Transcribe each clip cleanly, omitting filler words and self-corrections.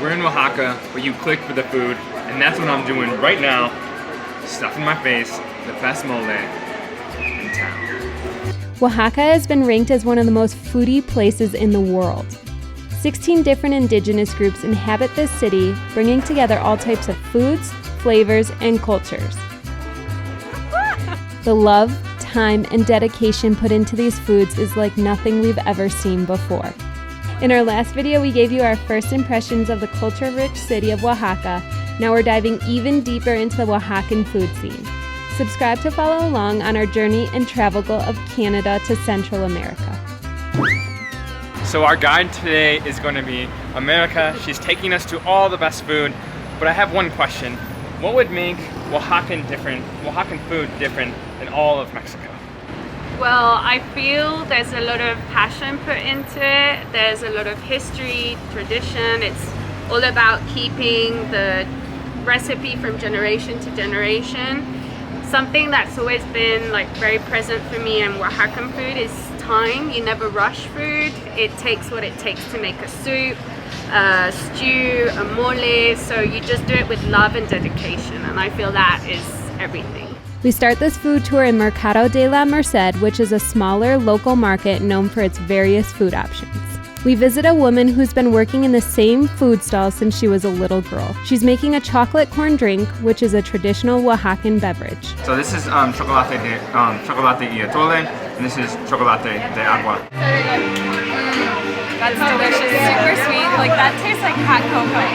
We're in Oaxaca, where you click for the food, and that's what I'm doing right now. Stuffing my face, the best mole in town. Oaxaca has been ranked as one of the most foodie places in the world. 16 different indigenous groups inhabit this city, bringing together all types of foods, flavors, and cultures. The love, time, and dedication put into these foods is like nothing we've ever seen before. In our last video, we gave you our first impressions of the culture-rich city of Oaxaca. Now we're diving even deeper into the Oaxacan food scene. Subscribe to follow along on our journey and travel goal of Canada to Central America. So our guide today is going to be America. She's taking us to all the best food, but I have one question. What would make Oaxacan food different than all of Mexico? Well, I feel there's a lot of passion put into it. There's a lot of history, tradition. It's all about keeping the recipe from generation to generation. Something that's always been very present for me in Oaxacan food is time. You never rush food. It takes what it takes to make a soup, a stew, a mole. So you just do it with love and dedication, and I feel that is everything. We start this food tour in Mercado de la Merced, which is a smaller local market known for its various food options. We visit a woman who's been working in the same food stall since she was a little girl. She's making a chocolate corn drink, which is a traditional Oaxacan beverage. So this is Chocolate de Atole, and this is Chocolate de Agua. That's delicious, super sweet. That tastes like hot cocoa.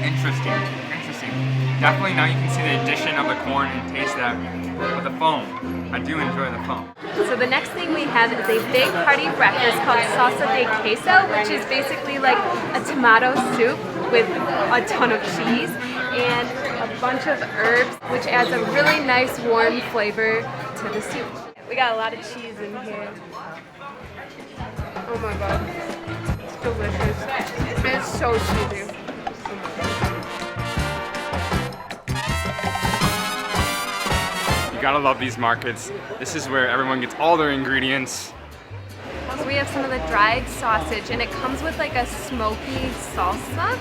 Interesting. Definitely now you can see the addition of the corn and taste that with the foam. I do enjoy the foam. So the next thing we have is a big hearty breakfast called Salsa de Queso, which is basically like a tomato soup with a ton of cheese and a bunch of herbs, which adds a really nice warm flavor to the soup. We got a lot of cheese in here. Oh my god, it's delicious. It's so cheesy. You gotta love these markets. This is where everyone gets all their ingredients. So we have some of the dried sausage, and it comes with a smoky salsa.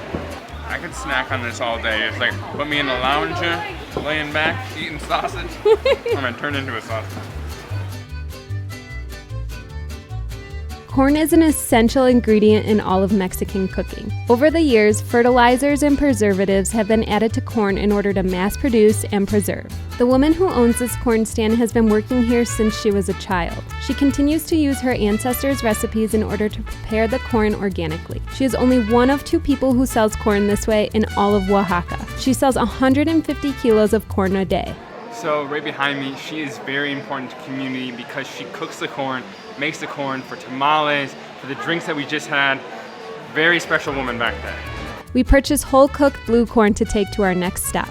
I could snack on this all day. It's put me in the lounger, laying back, eating sausage. I'm gonna turn into a sausage. Corn is an essential ingredient in all of Mexican cooking. Over the years, fertilizers and preservatives have been added to corn in order to mass produce and preserve. The woman who owns this corn stand has been working here since she was a child. She continues to use her ancestors' recipes in order to prepare the corn organically. She is only one of 2 people who sells corn this way in all of Oaxaca. She sells 150 kilos of corn a day. So right behind me, she is very important to community because she cooks the corn, makes the corn for tamales, for the drinks that we just had. Very special woman back there. We purchase whole cooked blue corn to take to our next stop.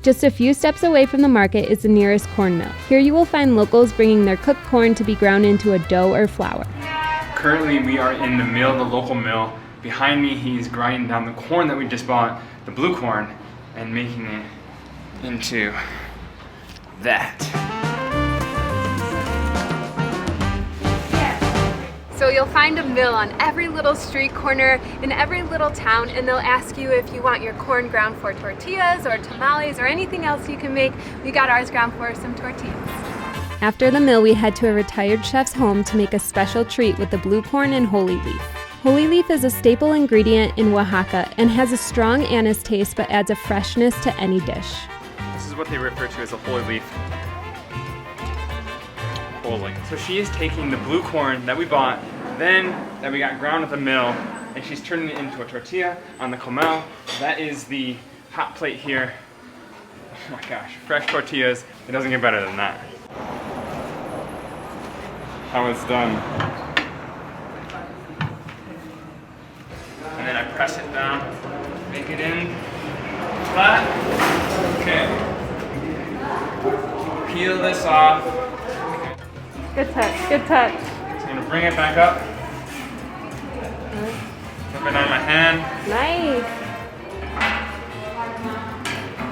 Just a few steps away from the market is the nearest corn mill. Here you will find locals bringing their cooked corn to be ground into a dough or flour. Currently we are in the mill, the local mill. Behind me he's grinding down the corn that we just bought, the blue corn, and making it into that. So you'll find a mill on every little street corner in every little town, and they'll ask you if you want your corn ground for tortillas or tamales or anything else you can make. We got ours ground for some tortillas. After the mill, we head to a retired chef's home to make a special treat with the blue corn and holy leaf. Holy leaf is a staple ingredient in Oaxaca and has a strong anise taste but adds a freshness to any dish. This is what they refer to as a holy leaf. Holy. So she is taking the blue corn that we bought, then that we got ground at the mill, and she's turning it into a tortilla on the comal. That is the hot plate here. Oh my gosh, fresh tortillas. It doesn't get better than that. How it's done. And then I press it down, make it in flat. Okay. Peel this off. Good touch, good touch. So I'm gonna bring it back up. Flip it on my hand. Nice.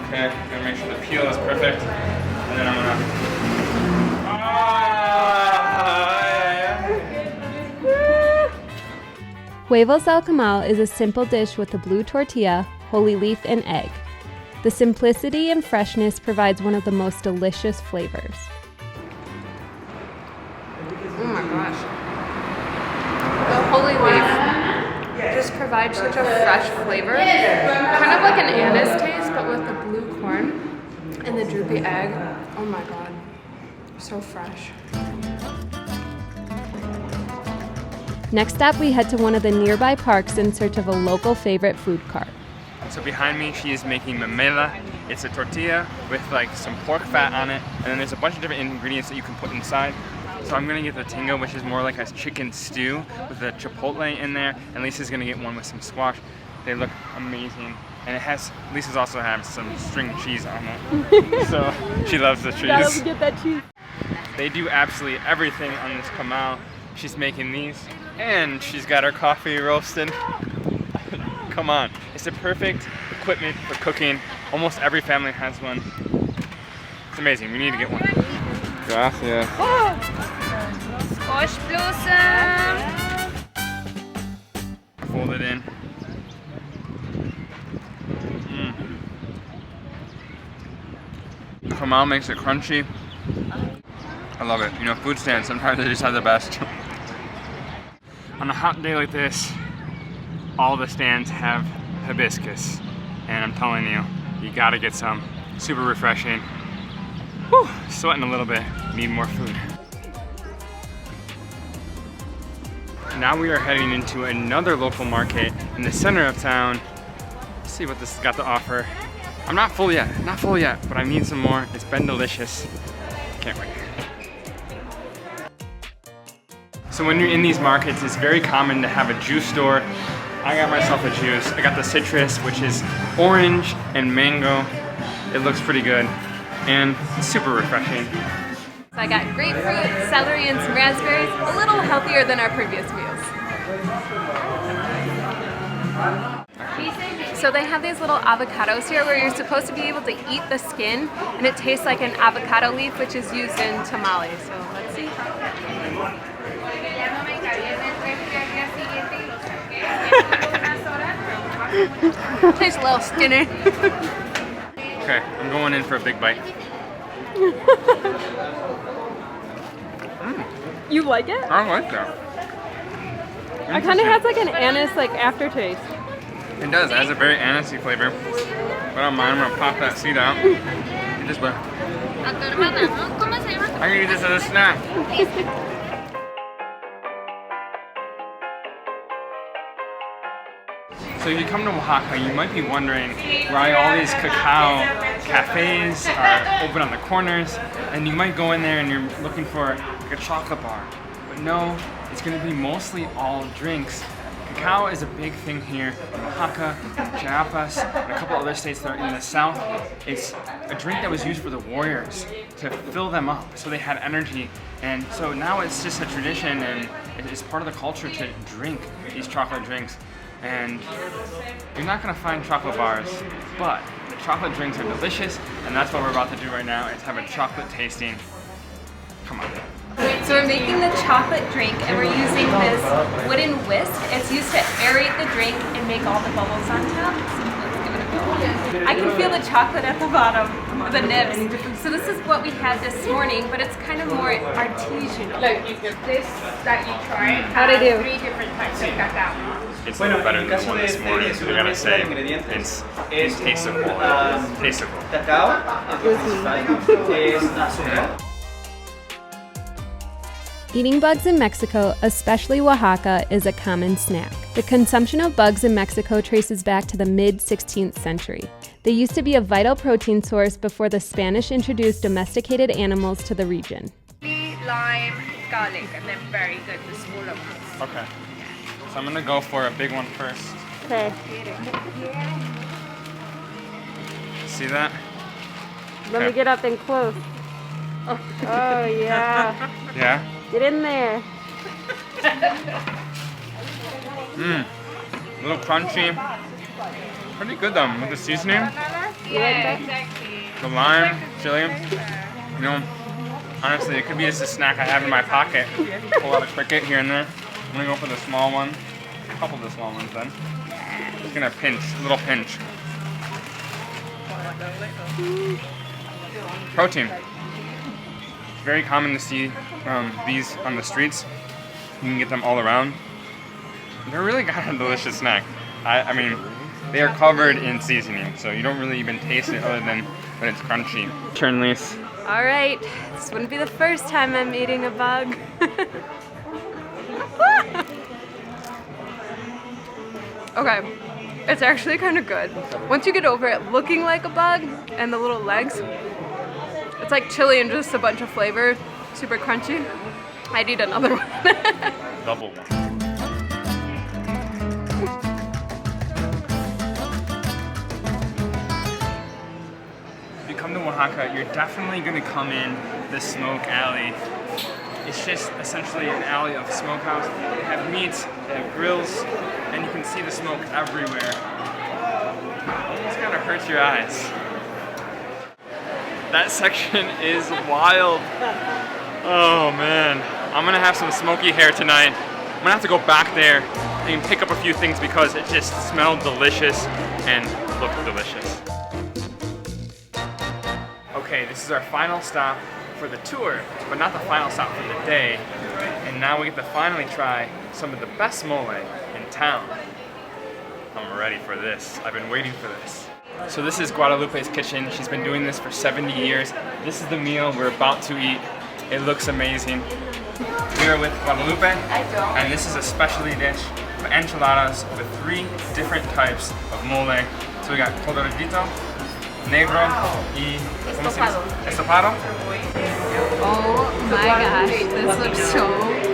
Okay, gonna make sure the peel is perfect. And then I'm gonna. Huevos al Comal is a simple dish with a blue tortilla, holy leaf, and egg. The simplicity and freshness provides one of the most delicious flavors. Oh my gosh. The holy leaf just provides such a fresh flavor. Kind of like an anise taste, but with the blue corn and the droopy egg. Oh my god. So fresh. Next up, we head to one of the nearby parks in search of a local favorite food cart. So behind me, she is making memela. It's a tortilla with like some pork fat on it, and then there's a bunch of different ingredients that you can put inside. So I'm gonna get the tinga, which is more like a chicken stew with the chipotle in there, and Lisa's gonna get one with some squash. They look amazing, and it has, Lisa's also has some string cheese on it. So she loves the cheese. Gotta get that cheese. They do absolutely everything on this comal. She's making these, and she's got her coffee roasted. Come on, it's the perfect equipment for cooking. Almost every family has one. It's amazing, we need to get one. Gracias. Squash blossom. Fold it in. The comal makes it crunchy. I love it. You know, food stands, sometimes they just have the best. On a hot day like this, all the stands have hibiscus, and I'm telling you, you gotta get some. Super refreshing. Whew, sweating a little bit, need more food. Now we are heading into another local market in the center of town. Let's see what this has got to offer. I'm not full yet, but I need some more. It's been delicious. Can't wait. So when you're in these markets, it's very common to have a juice store. I got myself a juice. I got the citrus, which is orange and mango. It looks pretty good and super refreshing. So I got grapefruit, celery, and some raspberries. A little healthier than our previous meals. So they have these little avocados here where you're supposed to be able to eat the skin, and it tastes like an avocado leaf, which is used in tamales. So let's see. Tastes a little skinny. Okay, I'm going in for a big bite. You like it? I like that. It kind of has like an anise like aftertaste. It does. It has a very anisey flavor. But I don't mind. I'm gonna pop that seed out. Eat this way. I can eat this as a snack. So if you come to Oaxaca, you might be wondering why all these cacao cafes are open on the corners, and you might go in there and you're looking for like a chocolate bar. But no, it's going to be mostly all drinks. Cacao is a big thing here in Oaxaca, Chiapas, and a couple other states that are in the south. It's a drink that was used for the warriors to fill them up so they had energy. And so now it's just a tradition, and it's part of the culture to drink these chocolate drinks. And you're not gonna find chocolate bars, but the chocolate drinks are delicious, and that's what we're about to do right now, is have a chocolate tasting. Come on. So we're making the chocolate drink, and we're using this wooden whisk. It's used to aerate the drink and make all the bubbles on top. So let's give it a go. I can feel the chocolate at the bottom, the nibs. So this is what we had this morning, but it's kind of more artisanal. This that you tried How'd I do? 3 different types of cacao. It's a little better than the one this morning, I gotta say. It's tasteable. Tasteable. Eating bugs in Mexico, especially Oaxaca, is a common snack. The consumption of bugs in Mexico traces back to the mid-16th century. They used to be a vital protein source before the Spanish introduced domesticated animals to the region. Lime, garlic, and then very good the smaller ones. Okay. So I'm gonna go for a big one first. Okay. See that? Let me get up and close. Oh yeah. Yeah? Get in there. A little crunchy. Pretty good though, with the seasoning. You like that? The lime, chili. You know, honestly, it could be just a snack I have in my pocket. Pull out a cricket here and there. I'm gonna go for the small one. a couple of the small ones then. Just gonna pinch, a little pinch. Protein. It's very common to see these on the streets. You can get them all around. They're really kind of a delicious snack. I mean, they are covered in seasoning, so you don't really even taste it other than when it's crunchy. Turn, Lise. All right, this wouldn't be the first time I'm eating a bug. Okay, it's actually kind of good. Once you get over it looking like a bug and the little legs, it's like chili and just a bunch of flavor, super crunchy. I'd eat another one. Double one. If you come to Oaxaca, you're definitely gonna come in the Smoke Alley. It's just essentially an alley of smokehouse. They have meats, they have grills, and you can see the smoke everywhere. It just kind of hurts your eyes. That section is wild. Oh man, I'm gonna have some smoky hair tonight. I'm gonna have to go back there and pick up a few things because it just smelled delicious and looked delicious. Okay, this is our final stop for the tour, but not the final stop for the day. And now we get to finally try some of the best mole in town. I'm ready for this. I've been waiting for this. So this is Guadalupe's kitchen. She's been doing this for 70 years. This is the meal we're about to eat. It looks amazing. We are with Guadalupe, and this is a specialty dish of enchiladas with 3 different types of mole. So we got coloradito, negro, y estofado. Oh my gosh, this looks so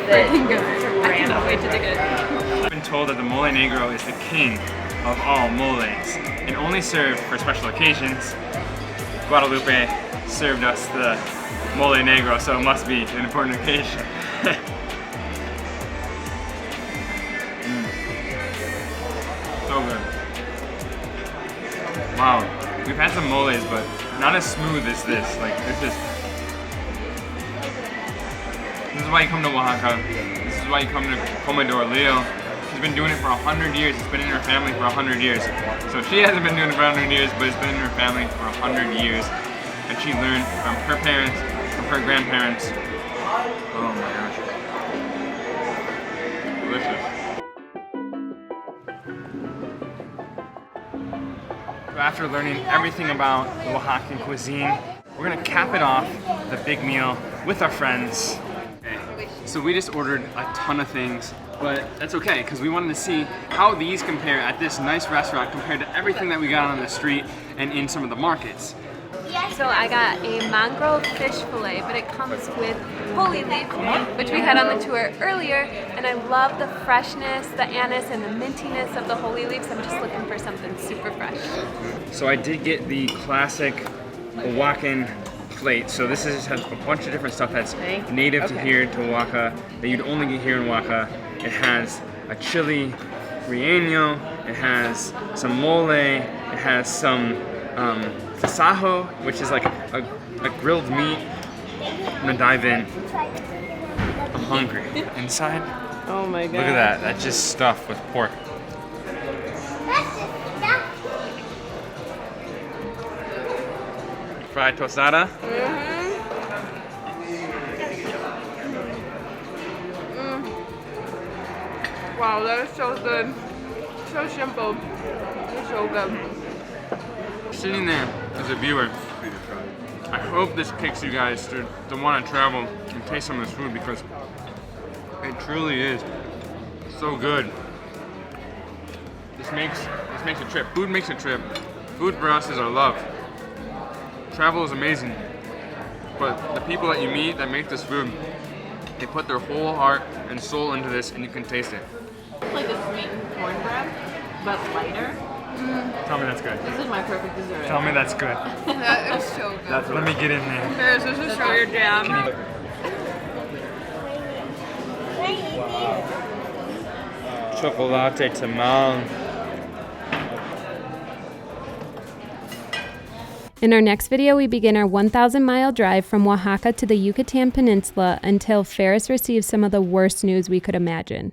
freaking good. I cannot wait to dig it. I've been told that the mole negro is the king of all moles and only served for special occasions. Guadalupe served us the mole negro, so it must be an important occasion. So good. Wow, we've had some moles, but not as smooth as this. Like this is why you come to Oaxaca. This is why you come to Comedor Leo. She's been doing it for 100 years. It's been in her family for 100 years. So she hasn't been doing it for 100 years, but it's been in her family for 100 years. And she learned from her parents, from her grandparents. Oh my gosh. Delicious. So after learning everything about the Oaxacan cuisine, we're gonna cap it off the big meal with our friends. Okay. So we just ordered a ton of things, but that's okay because we wanted to see how these compare at this nice restaurant compared to everything that we got on the street and in some of the markets. So I got a mangrove fish fillet, but it comes with holy leaf, which we had on the tour earlier, and I love the freshness, the anise, and the mintiness of the holy leaves. I'm just looking for something super fresh. So I did get the classic Oaxacan plate. So this has a bunch of different stuff that's native to here to Oaxaca, that you'd only get here in Oaxaca. It has a chili relleno, it has some mole, it has some tasajo, which is like a grilled meat. I'm gonna dive in. I'm hungry. Inside, Oh my god. look at that. That's just stuffed with pork. Fried tostada. Wow, that is so good. So simple. It's so good. Sitting there as a viewer, I hope this kicks you guys to want to travel and taste some of this food because it truly is so good. This makes a trip. Food makes a trip. Food for us is our love. Travel is amazing, but the people that you meet that make this food, they put their whole heart and soul into this, and you can taste it. It's like a sweetened cornbread, but lighter. Tell me that's good. This is my perfect dessert. Tell me that's good. That is so good. Let me get in there. Here's this is show your jam. Chocolate de Atole. In our next video, we begin our 1,000-mile drive from Oaxaca to the Yucatan Peninsula until Ferris receives some of the worst news we could imagine.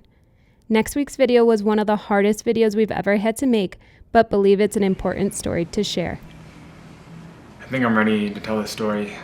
Next week's video was one of the hardest videos we've ever had to make, but believe it's an important story to share. I think I'm ready to tell this story.